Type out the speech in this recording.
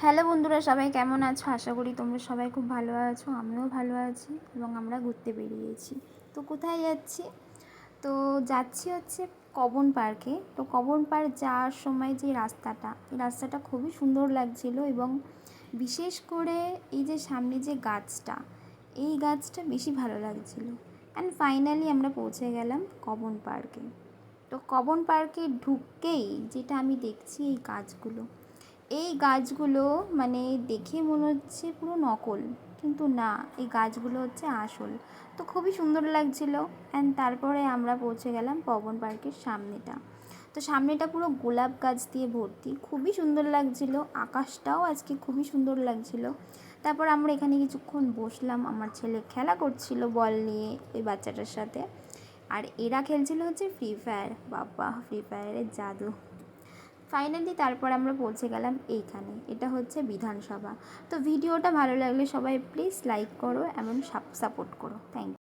Hello বন্ধুরা, সবাই কেমন আছো? আশা করি তোমরা সবাই খুব ভালো আছো। আমিও ভালো আছি এবং আমরা ঘুরতে বেরিয়েছি। তো কোথায় যাচ্ছি? তো যাচ্ছি হচ্ছে কবন পার্কে। তো কবন পার্ক যাওয়ার সময় যে রাস্তাটা, এই রাস্তাটা খুবই সুন্দর লাগছিল এবং বিশেষ করে এই যে সামনে যে গাছটা, এই গাছটা বেশি ভালো লাগছিল। অ্যান্ড ফাইনালি আমরা পৌঁছে গেলাম কবন পার্কে। তো কবন পার্কে ঢুকতেই যেটা আমি দেখছি, এই গাছগুলো মানে দেখে মনে হচ্ছে পুরো নকল, কিন্তু না, এই গাছগুলো হচ্ছে আসল। তো খুবই সুন্দর লাগছিল। অ্যান্ড তারপরে আমরা পৌঁছে গেলাম কবন পার্কের সামনেটা। তো সামনেটা পুরো গোলাপ গাছ দিয়ে ভর্তি, খুবই সুন্দর লাগছিল। আকাশটাও আজকে খুবই সুন্দর লাগছিল। তারপর আমরা এখানে কিছুক্ষণ বসলাম, আমার ছেলে খেলা করছিল বল নিয়ে ওই বাচ্চাটার সাথে, আর এরা খেলছিল হচ্ছে ফ্রি ফায়ার। বাবা, ফ্রি ফায়ারের জাদু। ফাইনালি তারপর আমরা পৌঁছে গেলাম এইখানে, এটা হচ্ছে বিধানসভা। তো ভিডিওটা ভালো লাগলে সবাই প্লিজ লাইক করো, এমন সাপোর্ট করো। Thank you.